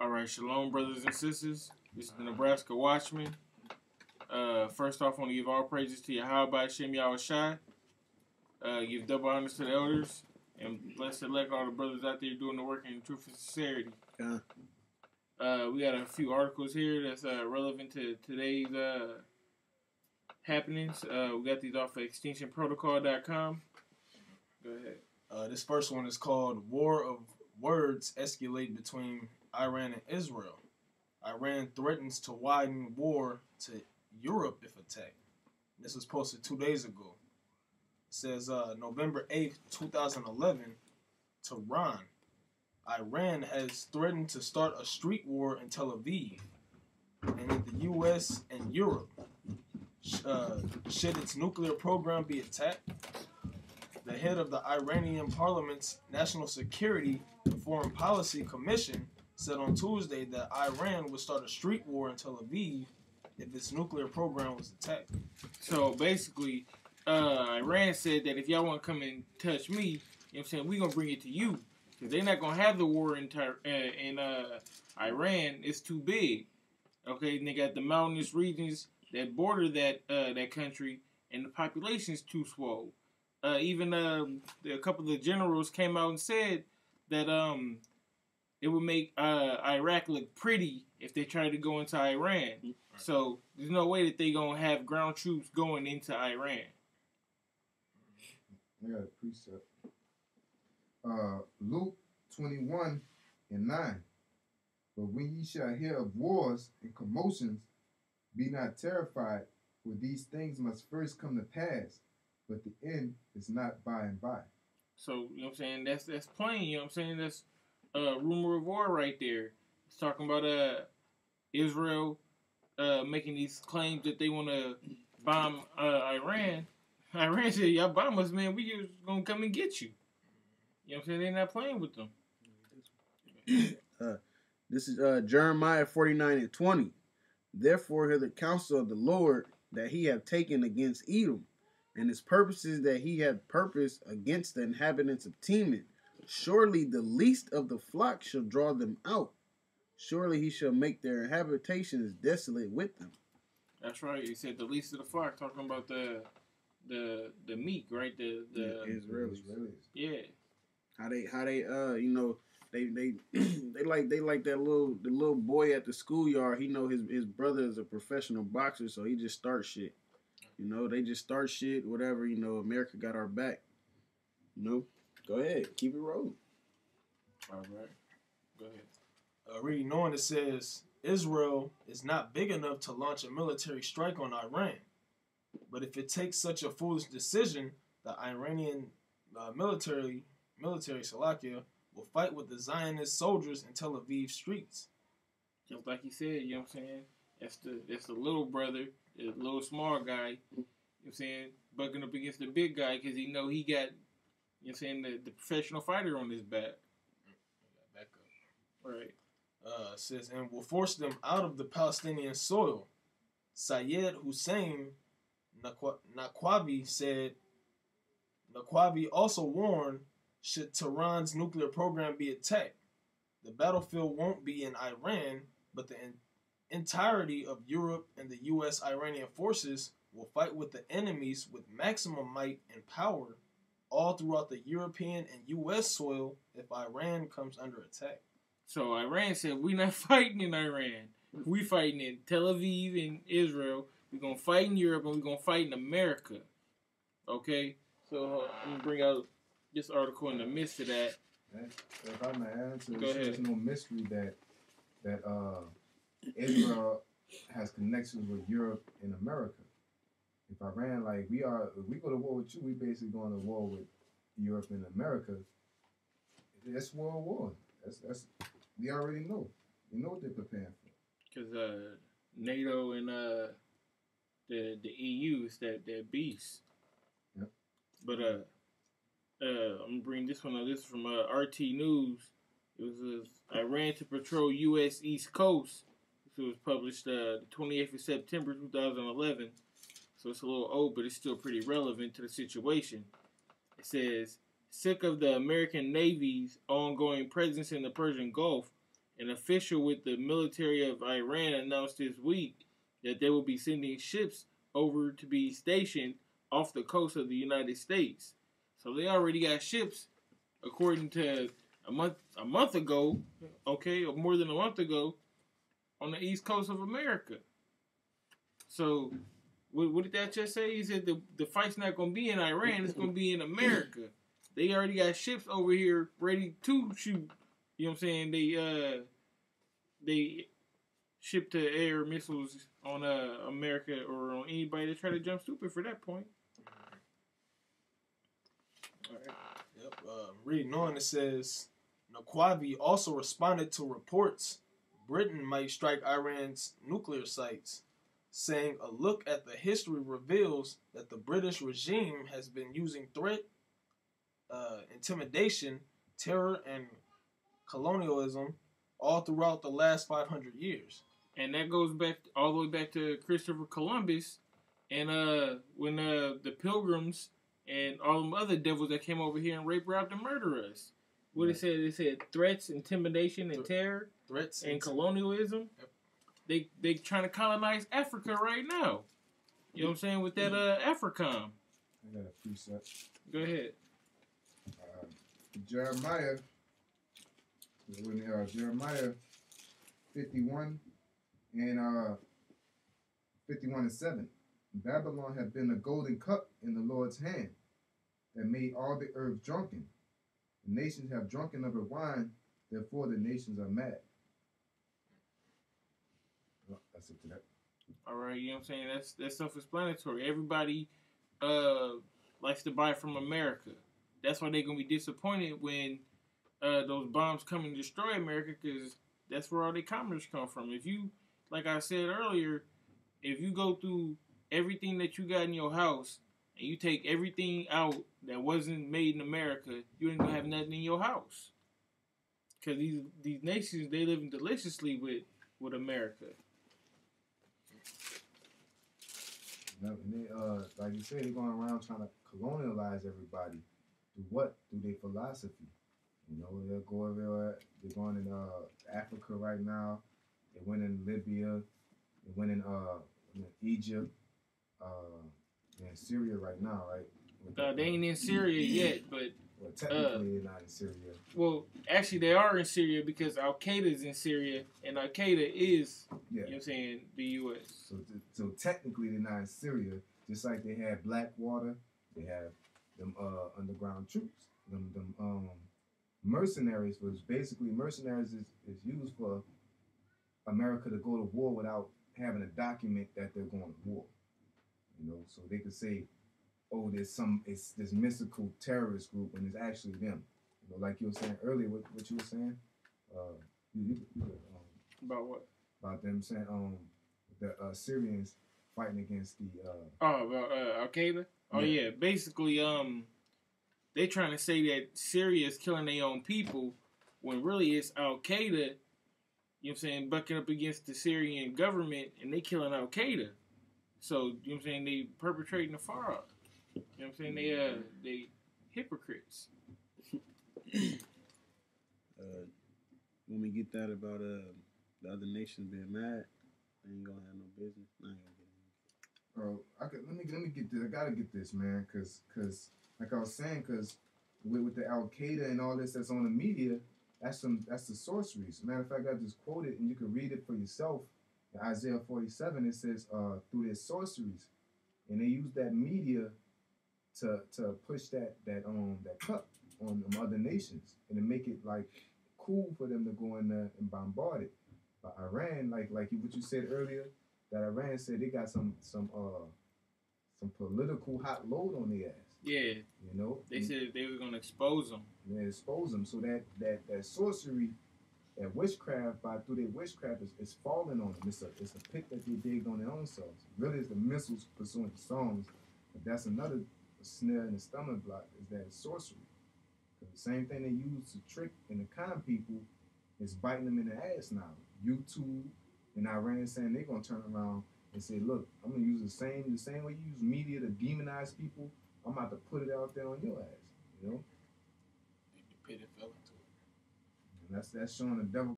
All right, shalom, brothers and sisters. This is the Nebraska Watchman. First off, I want to give all praises to Yahweh Shem Yahushai. Give double honors to the elders, and bless and elect all the brothers out there doing the work in truth and sincerity. We got a few articles here that's relevant to today's happenings. We got these off of extinctionprotocol.com. Go ahead. This first one is called War of Words Escalate Between Iran and Israel. Iran threatens to widen war to Europe if attacked. This was posted 2 days ago. It says November 8th, 2011, Tehran. Iran has threatened to start a street war in Tel Aviv. And in the U.S. and Europe, should its nuclear program be attacked? The head of the Iranian Parliament's National Security and Foreign Policy Commission said on Tuesday that Iran would start a street war in Tel Aviv if its nuclear program was attacked. So basically, Iran said that if y'all want to come and touch me, you know what I'm saying, we're going to bring it to you. Because they're not going to have the war in Iran. It's too big. Okay, and they got the mountainous regions that border that country, and the population's too swole. Even a couple of the generals came out and said that it would make Iraq look pretty if they tried to go into Iran. Right. So there's no way that they're going to have ground troops going into Iran. I got a precept. Luke 21:9. But when ye shall hear of wars and commotions, be not terrified, for these things must first come to pass, but the end is not by and by. So, you know what I'm saying? That's plain, you know what I'm saying? That's rumor of war right there. It's talking about Israel making these claims that they want to bomb Iran. Iran said, y'all bomb us, man, we just going to come and get you. You know what I'm saying? They're not playing with them. This is Jeremiah 49:20. Therefore hear the counsel of the Lord that he hath taken against Edom, and his purposes that he hath purposed against the inhabitants of Teman. Surely the least of the flock shall draw them out. Surely he shall make their habitations desolate with them. That's right. He said the least of the flock, talking about the meek, right? The Israelis. Yeah. How they you know, they like that little boy at the schoolyard. He know his brother is a professional boxer, so he just starts shit. You know, they just start shit, whatever. You know, America got our back. You know, go ahead, keep it rolling. All right, go ahead. Reading on, it says Israel is not big enough to launch a military strike on Iran, but if it takes such a foolish decision, the Iranian military Salakia will fight with the Zionist soldiers in Tel Aviv streets. Just like he said, you know what I'm saying? That's the little brother, the little small guy, you know what I'm saying, bucking up against the big guy because he know he got, you know what I'm saying, the professional fighter on his back. Back up. Right. Says, and will force them out of the Palestinian soil. Sayed Hussein Naqvi said, Naqvi also warned, should Tehran's nuclear program be attacked, the battlefield won't be in Iran, but the entirety of Europe and the U.S. Iranian forces will fight with the enemies with maximum might and power all throughout the European and U.S. soil if Iran comes under attack. So Iran said, we not fighting in Iran. We fighting in Tel Aviv and Israel. We're going to fight in Europe and we're going to fight in America. Okay? So I'm going to bring out this article in the midst of that. If I may add to Go it, ahead. there's no mystery that Israel has connections with Europe and America. If Iran, if we go to war with you, we basically going to war with Europe and America. That's World War. That's we already know. We know what they're preparing for. Because NATO and the EU is that beast. Yep. But I'm going to bring this one up. This is from RT News. It was Iran to patrol U.S. East Coast. This was published the 28th of September 2011. So it's a little old, but it's still pretty relevant to the situation. It says, sick of the American Navy's ongoing presence in the Persian Gulf, An official with the military of Iran announced this week that they will be sending ships over to be stationed off the coast of the United States. So they already got ships, according to a month ago, okay, or more than a month ago, on the east coast of America. So, what did that just say? He said the fight's not going to be in Iran, it's going to be in America. They already got ships over here ready to shoot. You know what I'm saying? They ship to air missiles on America or on anybody that try to jump stupid for that point. All right. Yep. Reading on, it says, Naqvi also responded to reports Britain might strike Iran's nuclear sites, saying a look at the history reveals that the British regime has been using threat, intimidation, terror, and colonialism all throughout the last 500 years. And that goes back all the way back to Christopher Columbus and when the Pilgrims and all them other devils that came over here and raped, robbed, and murdered us. What it said? It said threats, intimidation, and terror. Threats and colonialism. Yep. They trying to colonize Africa right now. You know what I'm saying? With that AFRICOM. I got a precept. Go ahead. Jeremiah 51 and 51 and 7. Babylon had been a golden cup in the Lord's hand that made all the earth drunken. The nations have drunken of her wine, therefore the nations are mad. Well, that's it to that. All right, you know what I'm saying? That's self-explanatory. Everybody likes to buy from America. That's why they're going to be disappointed when those bombs come and destroy America, because that's where all the commerce come from. If you, like I said earlier, if you go through everything that you got in your house and you take everything out that wasn't made in America, you ain't going to have nothing in your house. Because these nations, they living deliciously with America. And they, like you said, they're going around trying to colonialize everybody. Through what? Through their philosophy. You know, they'll go everywhere. They're going in Africa right now. They went in Libya. They went in Egypt. In Syria right now, right? They ain't in Syria yet, but... Well, technically they're not in Syria. Well, actually they are in Syria because Al-Qaeda's in Syria, and Al-Qaeda is, you know what I'm saying, the U.S. So technically they're not in Syria, just like they had Blackwater, they have them underground troops, them mercenaries. Was basically mercenaries is used for America to go to war without having a document that they're going to war. You know, so they could say, oh, it's this mystical terrorist group, and it's actually them. You know, like you were saying earlier, what you were saying. About what? About them saying the Syrians fighting against the. About Al-Qaeda. Oh yeah, basically they trying to say that Syria is killing their own people when really it's Al-Qaeda. You know what I'm saying, bucking up against the Syrian government, and they killing Al-Qaeda. So, you know what I'm saying, they perpetrating the fraud. You know what I'm saying, they hypocrites. When we get that about the other nations being mad, they ain't gonna have no business. I ain't gonna get it. Bro, let me get this. I gotta get this, man, cause like I was saying, cause with the Al Qaeda and all this that's on the media, that's the sorceries. Matter of fact, I just quoted, and you can read it for yourself. In Isaiah 47, it says, through their sorceries, and they use that media to push that cup on other nations, and to make it like cool for them to go in there and bombard it. But Iran, like what you said earlier, that Iran said they got some political hot load on their ass. Yeah. You know? They said they were gonna expose them. Yeah, expose them. So that sorcery, that witchcraft, through their witchcraft is falling on them. It's a pit that they digged on their own selves. Really, it's the missiles pursuing the Psalms. But that's another snare in the stomach block, is that it's sorcery. The same thing they use to trick and to con people is biting them in the ass now. YouTube and Iran saying they're gonna turn around and say, look, I'm gonna use the same way you use media to demonize people. I'm about to put it out there on your ass. You know? The pit fell into it. And that's showing the devil